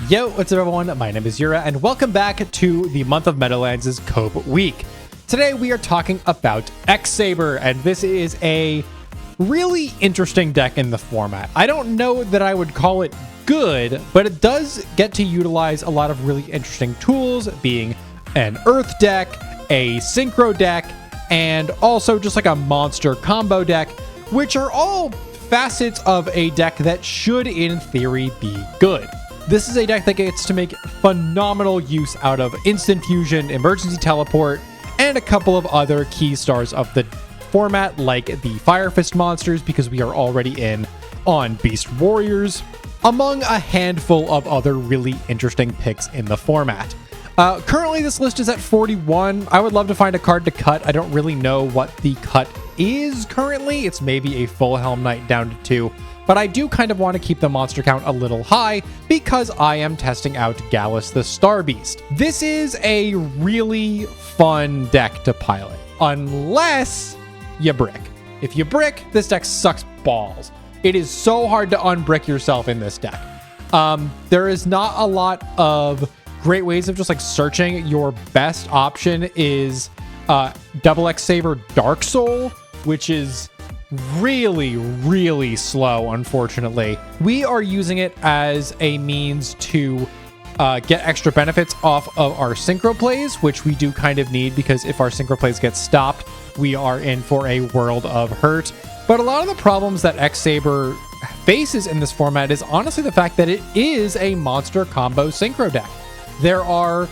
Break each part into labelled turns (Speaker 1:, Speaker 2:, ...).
Speaker 1: Yo, what's up everyone? My name is Yura and welcome back to the month of Meadowlands' Cope Week. Today we are talking about X-Saber, and this is a really interesting deck in the format. I don't know that I would call it good, but it does get to utilize a lot of really interesting tools, being an Earth deck, a Synchro deck, and also just like a monster combo deck, which are all facets of a deck that should in theory be good. This is a deck that gets to make phenomenal use out of Instant Fusion, Emergency Teleport, and a couple of other key stars of the format like the Fire Fist monsters, because we are already in on Beast Warriors, among a handful of other really interesting picks in the format. Currently this list is at 41. I would love to find a card to cut. I don't really know what the cut is currently. It's maybe a full Helm Knight down to 2. But I do kind of want to keep the monster count a little high because I am testing out Gallus the Star Beast. This is a really fun deck to pilot, unless you brick. If you brick, this deck sucks balls. It is so hard to unbrick yourself in this deck. There is not a lot of great ways of just like searching. Your best option is double X-Saber Dark Soul, which is really slow, unfortunately. We are using it as a means to get extra benefits off of our synchro plays, which we do kind of need, because if our synchro plays get stopped, we are in for a world of hurt. But a lot of the problems that X-Saber faces in this format is honestly the fact that it is a monster combo synchro deck. There are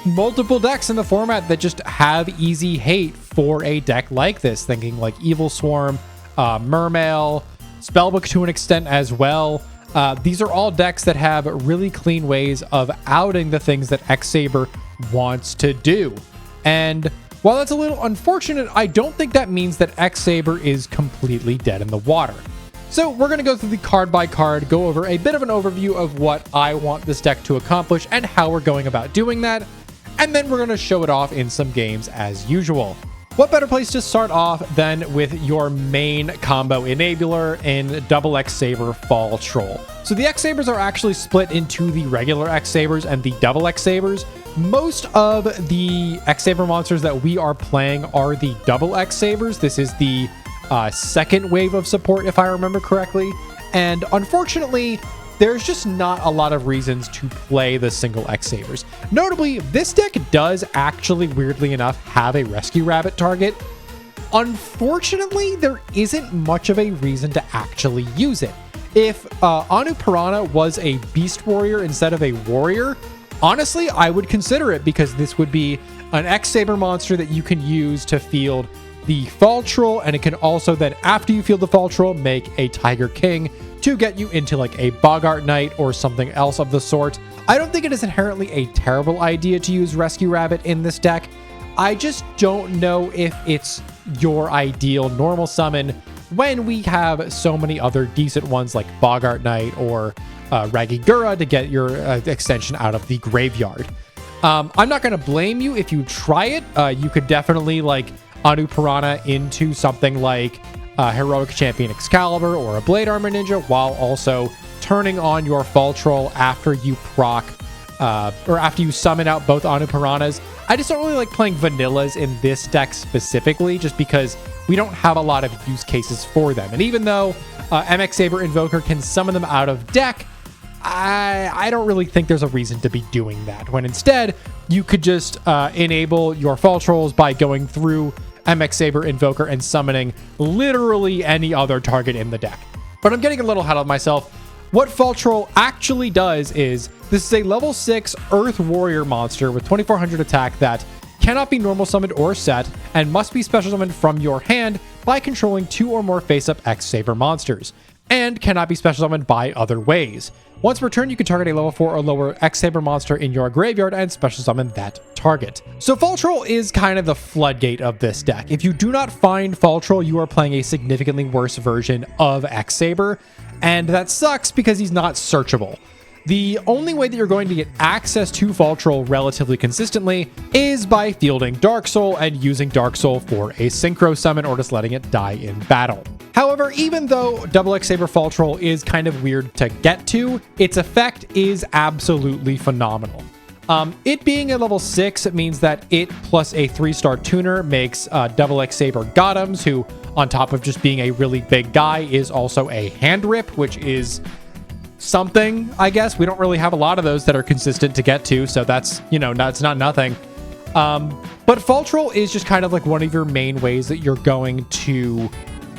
Speaker 1: multiple decks in the format that just have easy hate for a deck like this, thinking like Evil Swarm, Mermail, Spellbook to an extent as well. These are all decks that have really clean ways of outing the things that X-Saber wants to do. And while that's a little unfortunate, I don't think that means that X-Saber is completely dead in the water. So we're going to go through the card by card, go over a bit of an overview of what I want this deck to accomplish and how we're going about doing that. And then we're going to show it off in some games as usual. What better place to start off than with your main combo enabler in double X-Saber Fall Troll. So the X-Sabers are actually split into the regular X-Sabers and the double X-Sabers. Most of the X-Saber monsters that we are playing are the double X-Sabers. This is the second wave of support, if I remember correctly. And unfortunately, there's just not a lot of reasons to play the single X-Sabers. Notably, this deck does actually, weirdly enough, have a Rescue Rabbit target. Unfortunately, there isn't much of a reason to actually use it. If Anu Piranha was a Beast Warrior instead of a Warrior, honestly, I would consider it, because this would be an X-Saber monster that you can use to field the Fall Troll, and it can also then, after you field the Fall Troll, make a Tiger King to get you into like a Boggart Knight or something else of the sort. I don't think it is inherently a terrible idea to use Rescue Rabbit in this deck. I just don't know if it's your ideal normal summon when we have so many other decent ones like Boggart Knight or Ragigura to get your extension out of the graveyard. I'm not going to blame you if you try it. You could definitely like Anu Piranha into something like Heroic Champion Excalibur or a Blade Armor Ninja, while also turning on your Fall Troll after you proc or after you summon out both Anu Piranhas. I just don't really like playing vanillas in this deck specifically, just because we don't have a lot of use cases for them. And even though MX Saber Invoker can summon them out of deck, I don't really think there's a reason to be doing that, when instead you could just enable your Fall Trolls by going through MX Saber Invoker and summoning literally any other target in the deck. But I'm getting a little ahead of myself. What Fall Troll actually does is, this is a level 6 Earth Warrior monster with 2400 attack that cannot be normal summoned or set, and must be special summoned from your hand by controlling 2 or more face-up X-Saber monsters, and cannot be special summoned by other ways. Once per turn, you can target a level 4 or lower X-Saber monster in your graveyard and special summon that target. So Fall Troll is kind of the floodgate of this deck. If you do not find Fall Troll, you are playing a significantly worse version of X-Saber, and that sucks because he's not searchable. The only way that you're going to get access to Fall Troll relatively consistently is by fielding Dark Soul and using Dark Soul for a synchro summon, or just letting it die in battle. However, even though double X-Saber Fall Troll is kind of weird to get to, its effect is absolutely phenomenal. It being a level 6, it means that it plus a 3-star tuner makes double X-Saber Gothams, who on top of just being a really big guy is also a hand rip, which is something, I guess. We don't really have a lot of those that are consistent to get to, so that's, you know, that's not nothing. But Fall Troll is just kind of like one of your main ways that you're going to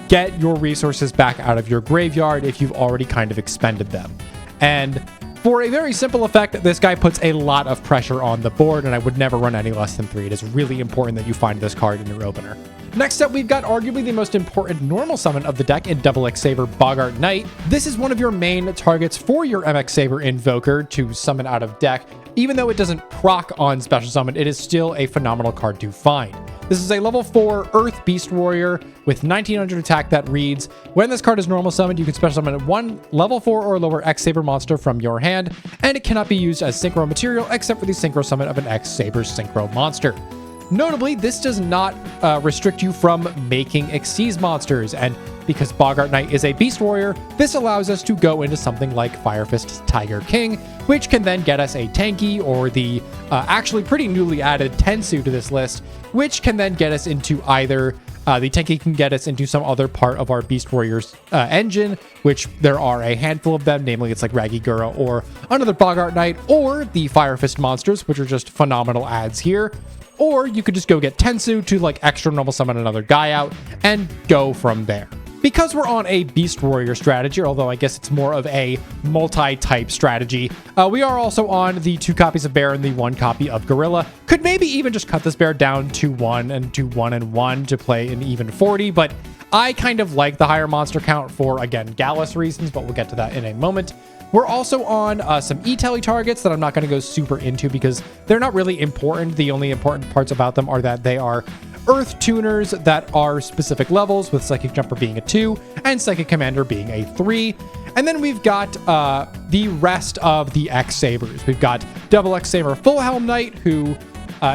Speaker 1: get your resources back out of your graveyard if you've already kind of expended them. And for a very simple effect, this guy puts a lot of pressure on the board, and I would never run any less than 3. It is really important that you find this card in your opener. Next up, we've got arguably the most important normal summon of the deck in double X-Saber Boggart Knight. This is one of your main targets for your MX Saber Invoker to summon out of deck. Even though it doesn't proc on special summon, it is still a phenomenal card to find. This is a level 4 Earth Beast Warrior with 1900 attack that reads, when this card is normal summoned, you can special summon one level 4 or lower X-Saber monster from your hand, and it cannot be used as synchro material except for the synchro summon of an X-Saber synchro monster. Notably, this does not restrict you from making Xyz monsters, and because Boggart Knight is a Beast Warrior, this allows us to go into something like Fire Fist Tiger King, which can then get us a Tanky or the actually pretty newly added Tensu to this list, which can then get us into either the Tanky can get us into some other part of our Beast Warriors engine, which there are a handful of them, namely it's like Ragigura or another Boggart Knight, or the Fire Fist monsters, which are just phenomenal adds here. Or you could just go get Tensu to like extra normal summon another guy out and go from there. Because we're on a Beast Warrior strategy, although I guess it's more of a multi-type strategy, we are also on the 2 copies of Bear and the 1 copy of Gorilla. Could maybe even just cut this Bear down to 1 and do 1 and 1 to play an even 40, but I kind of like the higher monster count for, again, Gallus reasons, but we'll get to that in a moment. We're also on some E-Telly targets that I'm not going to go super into because they're not really important. The only important parts about them are that they are Earth tuners that are specific levels, with Psychic Jumper being a 2 and Psychic Commander being a 3. And then we've got the rest of the X-Sabers. We've got double X-Saber Full Helm Knight, who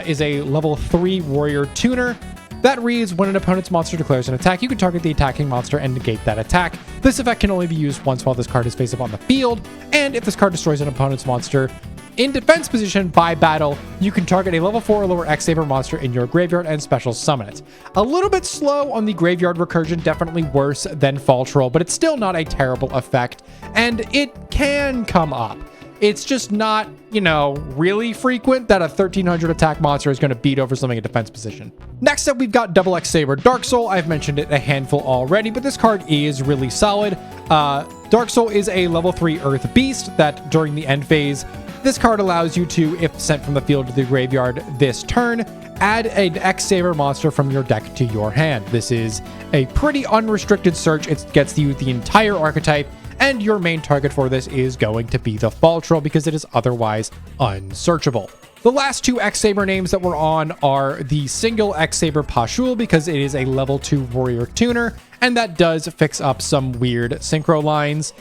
Speaker 1: is a level 3 warrior tuner. That reads, when an opponent's monster declares an attack, you can target the attacking monster and negate that attack. This effect can only be used once while this card is face up on the field, and if this card destroys an opponent's monster in defense position by battle, you can target a level 4 or lower X-Saber monster in your graveyard and special summon it. A little bit slow on the graveyard recursion, definitely worse than Fall Troll, but it's still not a terrible effect, and it can come up. It's just not, you know, really frequent that a 1300 attack monster is going to beat over something in defense position. Next up, we've got double X-Saber Dark Soul. I've mentioned it a handful already, but this card is really solid. Dark Soul is a level 3 Earth Beast that during the end phase, this card allows you to, if sent from the field to the graveyard this turn, add an X-Saber monster from your deck to your hand. This is a pretty unrestricted search. It gets you the entire archetype, and your main target for this is going to be the Fall Troll because it is otherwise unsearchable. The last 2 X-Saber names that we're on are the single X-Saber Pashul because it is a level 2 warrior tuner, and that does fix up some weird synchro lines.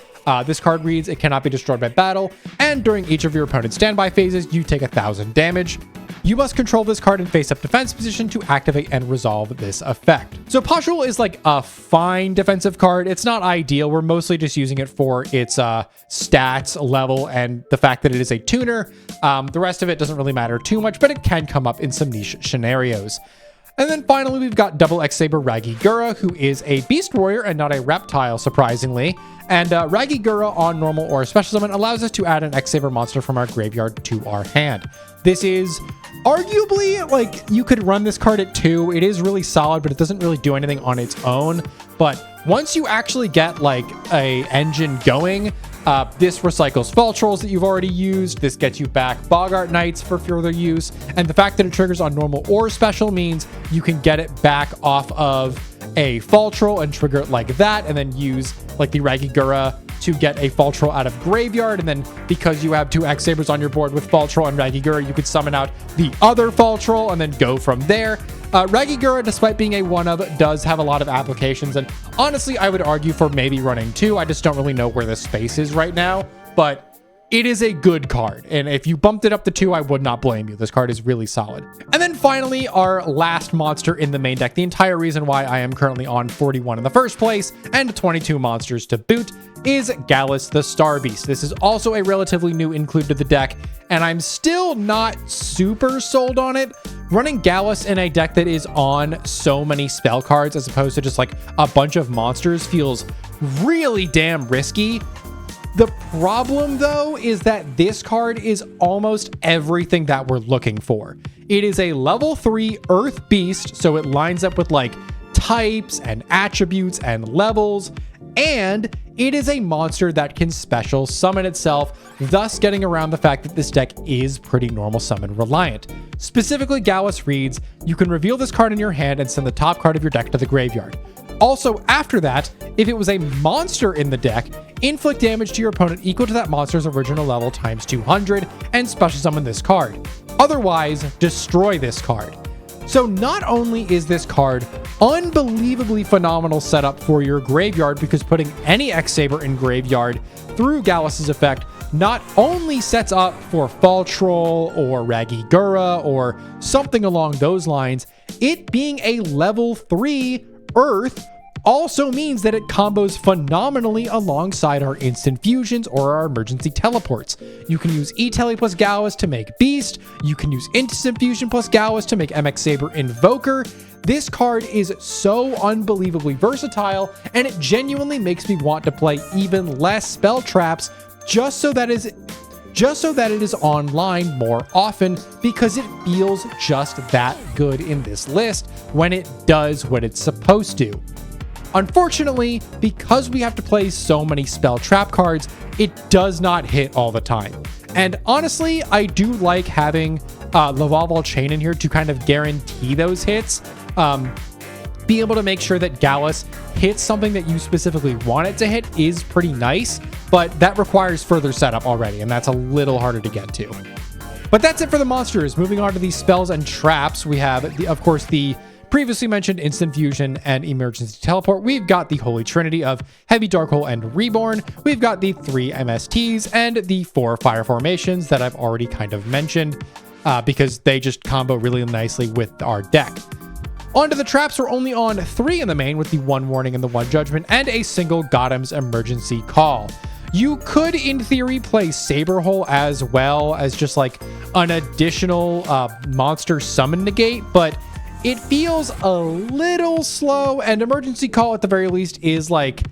Speaker 1: This card reads, it cannot be destroyed by battle, and during each of your opponent's standby phases, you take 1000 damage. You must control this card in face-up defense position to activate and resolve this effect. So Pashul is like a fine defensive card. It's not ideal. We're mostly just using it for its stats, level, and the fact that it is a tuner. The rest of it doesn't really matter too much, but it can come up in some niche scenarios. And then finally, we've got double X-Saber Ragigura, who is a Beast Warrior and not a Reptile, surprisingly. And Ragigura on normal or special summon allows us to add an X-Saber monster from our graveyard to our hand. This is arguably, like, you could run this card at 2. It is really solid, but it doesn't really do anything on its own. But once you actually get, like, a engine going, this recycles Fall Trolls that you've already used. This gets you back Boggart Knights for further use. And the fact that it triggers on normal or special means you can get it back off of a Fall Troll and trigger it like that, and then use like the Ragigura to get a Fall Troll out of graveyard. And then because you have 2 X-Sabers on your board with Fall Troll and Ragigura, you could summon out the other Fall Troll and then go from there. Ragigura, despite being a 1-of, does have a lot of applications, and honestly, I would argue for maybe running 2. I just don't really know where the space is right now, but it is a good card, and if you bumped it up to 2, I would not blame you. This card is really solid. And then finally, our last monster in the main deck, the entire reason why I am currently on 41 in the first place, and 22 monsters to boot, is Gallus the Star Beast. This is also a relatively new include to the deck, and I'm still not super sold on it. Running Gallus in a deck that is on so many spell cards as opposed to just like a bunch of monsters feels really damn risky. The problem, though, is that this card is almost everything that we're looking for. It is a level 3 Earth Beast, so it lines up with like types and attributes and levels, and it is a monster that can special summon itself, thus getting around the fact that this deck is pretty normal summon reliant. Specifically, Gallus reads, you can reveal this card in your hand and send the top card of your deck to the graveyard. Also, after that, if it was a monster in the deck, inflict damage to your opponent equal to that monster's original level times 200 and special summon this card. Otherwise, destroy this card. So not only is this card unbelievably phenomenal setup for your graveyard, because putting any X-Saber in graveyard through Gallus's effect not only sets up for Fall Troll or Ragigura or something along those lines, it being a level 3 Earth also means that it combos phenomenally alongside our instant fusions or our emergency teleports. You can use E-Tele plus Gallus to make Beast. You can use instant fusion plus Gallus to make MX Saber Invoker. This card is so unbelievably versatile, and it genuinely makes me want to play even less spell traps just so that it is online more often, because it feels just that good in this list when it does what it's supposed to. Unfortunately, because we have to play so many spell trap cards, it does not hit all the time. And honestly, I do like having Lavalval Chain in here to kind of guarantee those hits. Be able to make sure that Gallus hits something that you specifically want it to hit is pretty nice, but that requires further setup already, and that's a little harder to get to. But that's it for the monsters. Moving on to these spells and traps, we have, of course, the previously mentioned Instant Fusion and Emergency Teleport. We've got the Holy Trinity of Heavy Dark Hole and Reborn. We've got the 3 MSTs and the 4 Fire Formations that I've already kind of mentioned because they just combo really nicely with our deck. Onto the traps, we're only on 3 in the main with the 1 Warning and the 1 Judgment and a single Gothem's Emergency Call. You could, in theory, play Saber Hole as well as just like an additional monster summon negate, but it feels a little slow, and Emergency Call at the very least is like,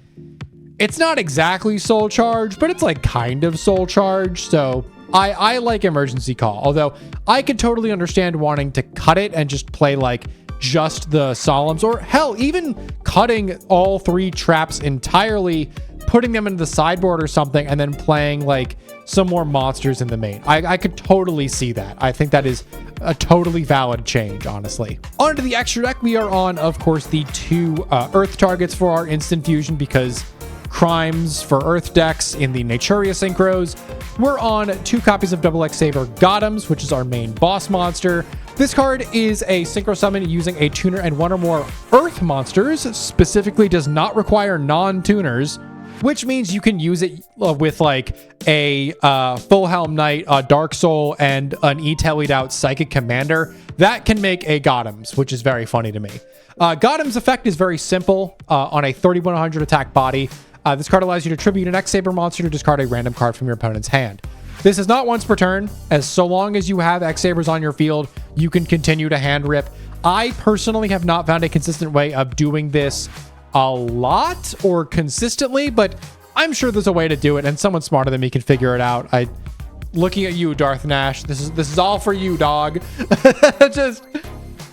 Speaker 1: it's not exactly Soul Charge, but it's like kind of Soul Charge, so I like Emergency Call, although I could totally understand wanting to cut it and just play like just the Solemns, or hell, even cutting all 3 traps entirely, putting them into the sideboard or something, and then playing like some more monsters in the main. I could totally see that. I think that is a totally valid change, honestly. Onto the extra deck, we are on, of course, the 2 Earth targets for our Instant Fusion, because crimes for Earth decks in the Naturia Synchros. We're on 2 copies of Double X-Saber Gothams, which is our main boss monster. This card is a synchro summon using a tuner and 1 or more Earth monsters, specifically does not require non-tuners, which means you can use it with like a Full Helm Knight, a Dark Soul, and an E-Tellied out Psychic Commander. That can make a Gothams, which is very funny to me. Gotham's effect is very simple. On a 3100 attack body, this card allows you to tribute an X-Saber monster to discard a random card from your opponent's hand. This is not once per turn, as so long as you have X-Sabers on your field, you can continue to hand rip. I personally have not found a consistent way of doing this a lot or consistently, but I'm sure there's a way to do it, and someone smarter than me can figure it out. Looking at you, Darth Nash, this is all for you, dog.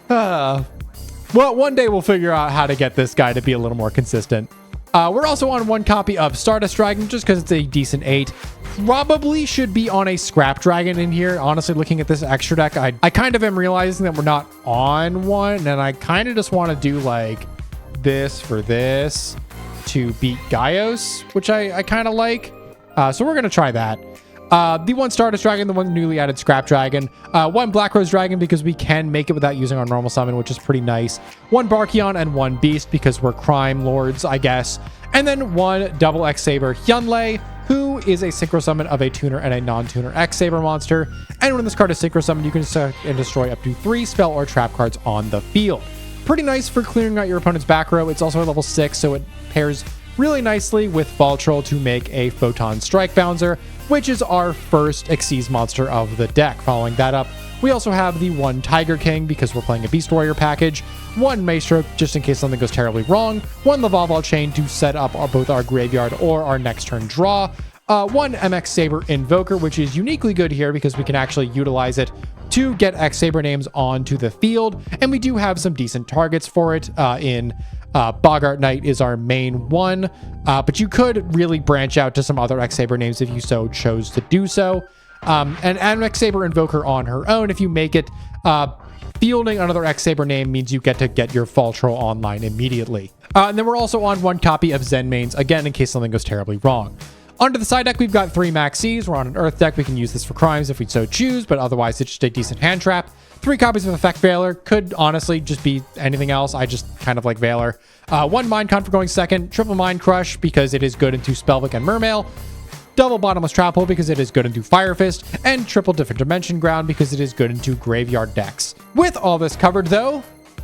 Speaker 1: Well, one day we'll figure out how to get this guy to be a little more consistent. We're also on 1 copy of Stardust Dragon, just because it's a decent 8. Probably should be on a Scrap Dragon in here. Honestly, looking at this extra deck, I kind of am realizing that we're not on one, and I kind of just want to do like this for this to beat Gaios, which I kind of like. So we're going to try that. The one Stardust Dragon, the one newly added Scrap Dragon, one Black Rose Dragon because we can make it without using our normal summon, which is pretty nice, one Barkion, and one Beast because we're crime lords, I guess, and then one double X-Saber Hyunlei, who is a synchro summon of a tuner and a non-tuner X-Saber monster. And when this card is synchro summoned, you can select and destroy up to 3 spell or trap cards on the field. Pretty nice for clearing out your opponent's back row. It's also a level 6, so it pairs really nicely with Fall Troll to make a Photon Strike Bouncer, which is our first Xyz monster of the deck. Following that up, we also have the one Tiger King because we're playing a Beast Warrior package, one Maestro just in case something goes terribly wrong, one Lavalval Chain to set up both our graveyard or our next turn draw, one X-Saber Invoker, which is uniquely good here because we can actually utilize it to get X-Saber names onto the field, and we do have some decent targets for it Boggart Knight is our main one, but you could really branch out to some other X-Saber names if you so chose to do so. And an X-Saber Invoker on her own, if you make it, fielding another X-Saber name means you get to get your Fall Troll online immediately. And then we're also on one copy of Zen Mains, again, in case something goes terribly wrong. Onto the side deck, we've got 3 Maxis. We're on an Earth deck. We can use this for crimes if we so choose, but otherwise it's just a decent hand trap. 3 copies of Effect Veiler. Could honestly just be anything else. I just kind of like Veiler. 1 Minecon for going second. Triple Mind Crush because it is good into Spellbook and Mermail. Double Bottomless Trap Hole because it is good into Fire Fist. And triple Different Dimension Ground because it is good into Graveyard decks. With all this covered though,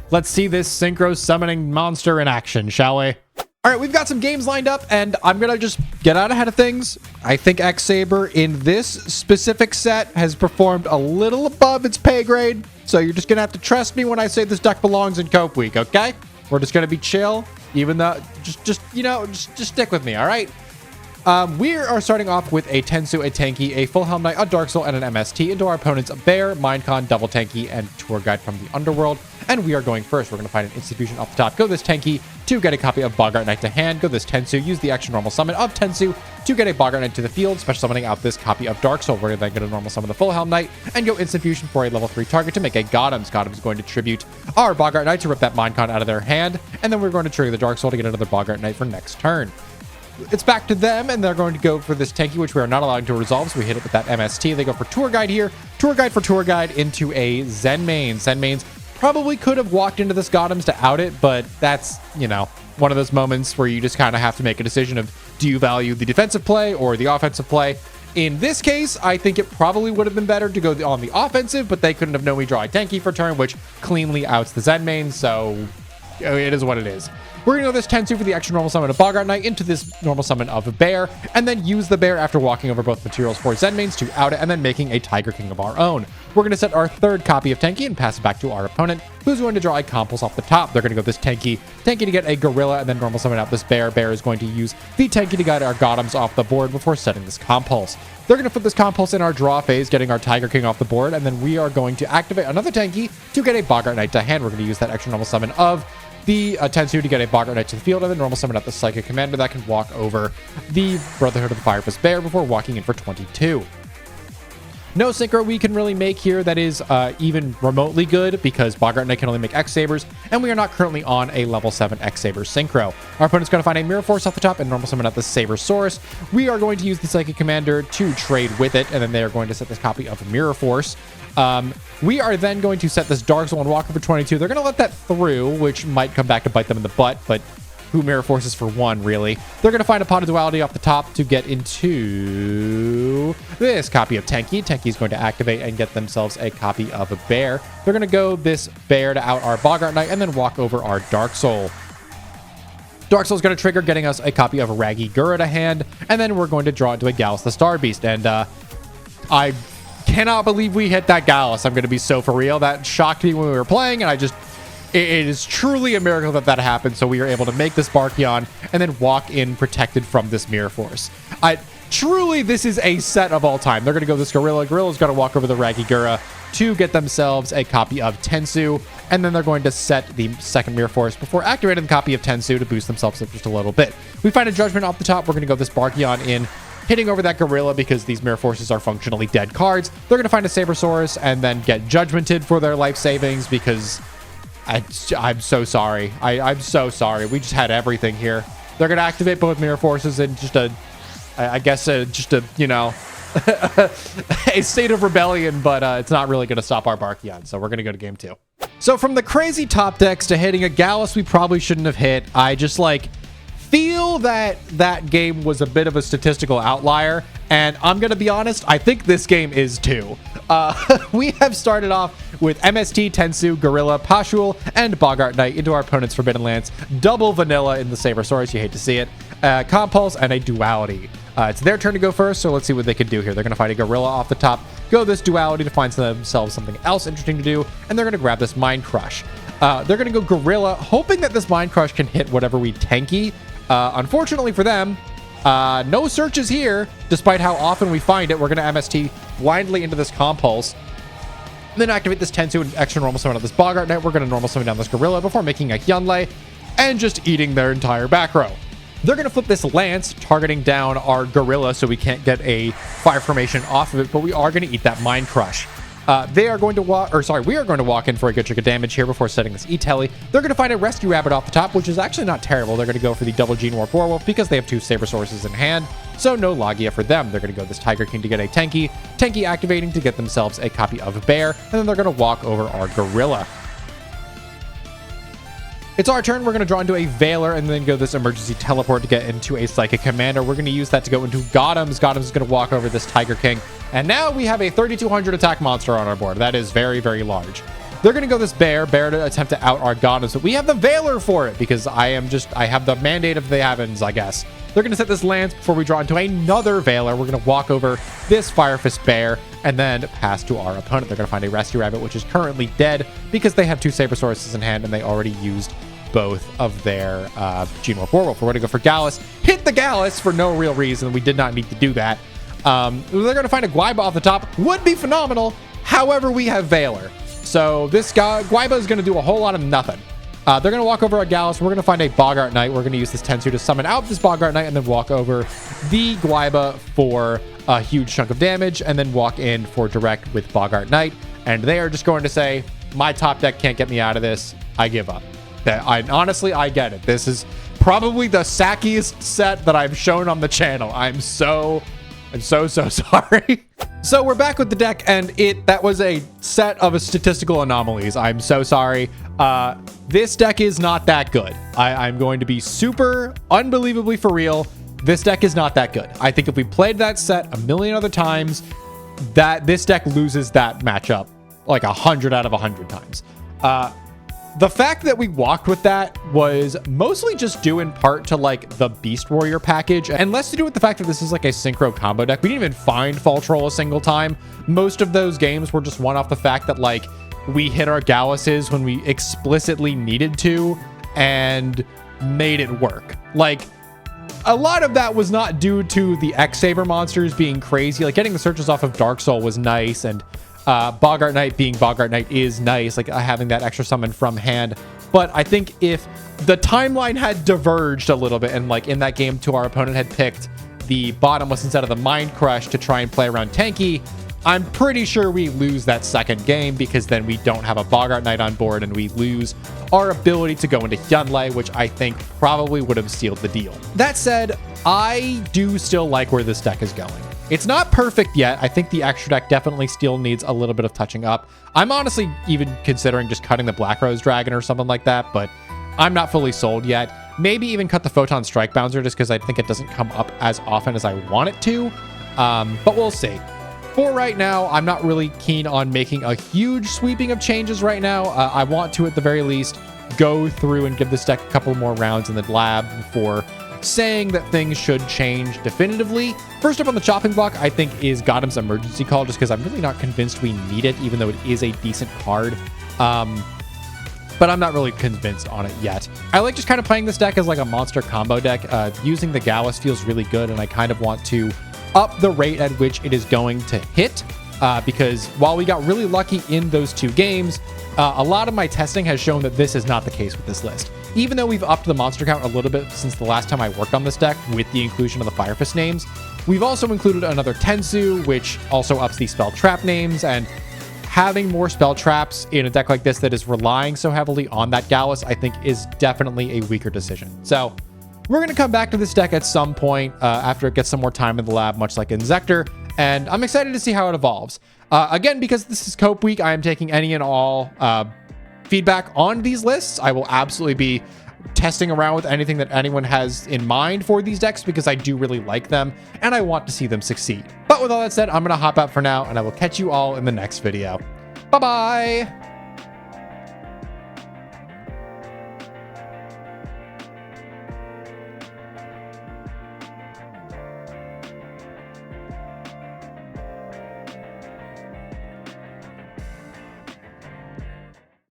Speaker 1: let's see this Synchro Summoning monster in action, shall we? All right, we've got some games lined up, and I'm going to just get out ahead of things. I think X-Saber in this specific set has performed a little above its pay grade, so you're just going to have to trust me when I say this deck belongs in Cope Week, okay? We're just going to be chill, even though, just stick with me, all right? We are starting off with a Tensu, a Tanky, a Full Helm Knight, a Dark Soul, and an MST into our opponent's Bear, Minecon, Double Tanky, and Tour Guide from the Underworld. And we are going first. We're going to find an Institution off the top. Go this Tanky to get a copy of Boggart Knight to hand. Go this Tensu. Use the extra normal summon of Tensu to get a Boggart Knight to the field. Special summoning out this copy of Dark Soul. We're then going to normal summon the Full Helm Knight and go Instant Fusion for a level 3 target to make a Gothams. Gothams is going to tribute our Boggart Knight to rip that Minecon out of their hand. And then we're going to trigger the Dark Soul to get another Boggart Knight for next turn. It's back to them, and they're going to go for this Tanky, which we are not allowing to resolve, so we hit it with that MST. They go for Tour Guide here. Tour Guide for Tour Guide into a Zen Mains. Zen Mains probably could have walked into this Gothams to out it, but that's, you know, one of those moments where you just kind of have to make a decision of, do you value the defensive play or the offensive play? In this case, I think it probably would have been better to go on the offensive, but they couldn't have known we draw a Tanky for turn, which cleanly outs the Zen Mains, so it is what it is. We're going to go this Tensu for the extra normal summon of Boggart Knight into this normal summon of a Bear, and then use the Bear after walking over both materials for Zen Mains to out it, and then making a Tiger King of our own. We're going to set our 3rd copy of Tanky and pass it back to our opponent, who's going to draw a Compulse off the top. They're going to go this Tanky to get a Gorilla, and then normal summon out this Bear. Bear is going to use the Tanky to guide our Gothams off the board before setting this Compulse. They're going to put this Compulse in our draw phase, getting our Tiger King off the board, and then we are going to activate another Tanky to get a Boggart Knight to hand. We're going to use that extra normal summon of the Tensu to get a Boggart Knight to the field, and then normal summon out the Psychic Commander that can walk over the Brotherhood of the Fire Fist Bear before walking in for 22. No synchro we can really make here that is even remotely good because Boggart Knight can only make X-Sabers, and we are not currently on a level 7 X-Saber synchro. Our opponent's going to find a Mirror Force off the top and normal summon out the Sabersaurus. We are going to use the Psychic Commander to trade with it, and then they are going to set this copy of Mirror Force. We are then going to set this Dark Soul and Walker for 22. They're going to let that through, which might come back to bite them in the butt, but who Mirror Forces for 1, really. They're going to find a Pot of Duality off the top to get into this copy of Tanky. Tanky is going to activate and get themselves a copy of a Bear. They're going to go this Bear to out our Boggart Knight and then walk over our Dark Soul. Dark Soul is going to trigger, getting us a copy of a Raggy Gura to hand, and then we're going to draw into a Gallus the Star Beast. And I cannot believe we hit that Gallus. I'm going to be so for real. That shocked me when we were playing, and it is truly a miracle that happened. So we are able to make this Barkion and then walk in protected from this Mirror Force. Truly, this is a set of all time. They're going to go this Gorilla. Gorilla's going to walk over the Raggy Gura to get themselves a copy of Tensu, and then they're going to set the 2nd Mirror Force before activating the copy of Tensu to boost themselves up just a little bit. We find a Judgment off the top. We're going to go this Barkion in, hitting over that Gorilla because these Mirror Forces are functionally dead cards. They're going to find a Sabersaurus and then get Judgmented for their life savings because I'm so sorry. I'm so sorry. We just had everything here. They're going to activate both Mirror Forces and just a, you know, a state of rebellion, but it's not really going to stop our Barkion. So we're going to go to game 2. So from the crazy top decks to hitting a Gallus we probably shouldn't have hit, I just like feel that that game was a bit of a statistical outlier. And I'm going to be honest, I think this game is too. We have started off with MST, Tensu, Gorilla, Pashul, and Bogart Knight into our opponent's Forbidden Lance. Double vanilla in the Sabersaurus, you hate to see it. Compulse and a Duality. It's their turn to go first, so let's see what they can do here. They're going to fight a Gorilla off the top, go this Duality to find themselves something else interesting to do, and they're going to grab this Mind Crush. They're going to go Gorilla, hoping that this Mind Crush can hit whatever we tanky. Unfortunately for them, no searches here, despite how often we find it. We're going to MST blindly into this Compulse, then activate this Tensu and extra normal summon on this Bogart Knight. We're going to normal summon down this Gorilla before making a Hyunlei and just eating their entire back row. They're going to flip this Lance, targeting down our Gorilla so we can't get a fire formation off of it, but we are going to eat that Mind Crush. We are going to walk in for a good chunk of damage here before setting this E-Telly. They're going to find a Rescue Rabbit off the top, which is actually not terrible. They're going to go for the double Gene Warp Warwolf because they have 2 Sabersaurus in hand, so no Logia for them. They're going to go this Tiger King to get a Tenki activating to get themselves a copy of Bear, and then they're going to walk over our Gorilla. It's our turn. We're going to draw into a Veiler and then go this Emergency Teleport to get into a Psychic Commander. We're going to use that to go into Gotham's. Gotham's is going to walk over this Tiger King. And now we have a 3,200 attack monster on our board. That is very, very large. They're going to go this Bear to attempt to out our Gotham's, but we have the Veiler for it because I have the Mandate of the Heavens, I guess. They're going to set this Lance before we draw into another Veiler. We're going to walk over this Fire Fist Bear and then pass to our opponent. They're going to find a Rescue Rabbit, which is currently dead because they have 2 Sabersauruses in hand and they already used both of their Gene Warp Warwolf. We're going to go for Gallus. Hit the Gallus for no real reason. We did not need to do that. They're going to find a Gwaiba off the top. Would be phenomenal. However, we have Veiler. So this guy, Gwaiba is going to do a whole lot of nothing. They're going to walk over a Gallus. We're going to find a Bogart Knight. We're going to use this Tensu to summon out this Bogart Knight and then walk over the Gwaiba for a huge chunk of damage and then walk in for direct with Bogart Knight. And they are just going to say, my top deck can't get me out of this. I give up. Honestly, I get it. This is probably the sackiest set that I've shown on the channel. I'm so sorry. So we're back with the deck, and that was a set of statistical anomalies. I'm so sorry. This deck is not that good. I'm going to be super unbelievably for real. This deck is not that good. I think if we played that set a million other times, that this deck loses that matchup like 100 out of 100 times. The fact that we walked with that was mostly just due in part to like the Beast Warrior package and less to do with the fact that this is like a synchro combo deck. We didn't even find Fall Troll a single time. Most of those games were just one off the fact that like we hit our Galluses when we explicitly needed to and made it work. Like a lot of that was not due to the X-Saber monsters being crazy. Like getting the searches off of Dark Soul was nice, and Bogart Knight being Bogart Knight is nice, like having that extra summon from hand. But I think if the timeline had diverged a little bit and like in that game to our opponent had picked the bottomless instead of the Mind Crush to try and play around tanky, I'm pretty sure we lose that second game because then we don't have a Bogart Knight on board and we lose our ability to go into Hyunlei, which I think probably would have sealed the deal. That said, I do still like where this deck is going. It's not perfect yet. I think the extra deck definitely still needs a little bit of touching up. I'm honestly even considering just cutting the Black Rose Dragon or something like that, but I'm not fully sold yet. Maybe even cut the Photon Strike Bouncer just because I think it doesn't come up as often as I want it to, but we'll see. For right now, I'm not really keen on making a huge sweeping of changes right now. I want to, at the very least, go through and give this deck a couple more rounds in the lab before saying that things should change definitively. First up on the chopping block, I think, is Gotham's Emergency Call, just because I'm really not convinced we need it, even though it is a decent card. But I'm not really convinced on it yet. I like just kind of playing this deck as like a monster combo deck. Using the Gallus feels really good, and I kind of want to up the rate at which it is going to hit, because while we got really lucky in those 2 games, a lot of my testing has shown that this is not the case with this list. Even though we've upped the monster count a little bit since the last time I worked on this deck with the inclusion of the Fire Fist names, we've also included another Tensu, which also ups the spell trap names, and having more spell traps in a deck like this that is relying so heavily on that Gallus, I think is definitely a weaker decision. So we're going to come back to this deck at some point after it gets some more time in the lab, much like in Zector, and I'm excited to see how it evolves. Again, because this is Cope Week, I am taking any and all feedback on these lists. I will absolutely be testing around with anything that anyone has in mind for these decks because I do really like them and I want to see them succeed. But with all that said, I'm going to hop out for now and I will catch you all in the next video. Bye-bye!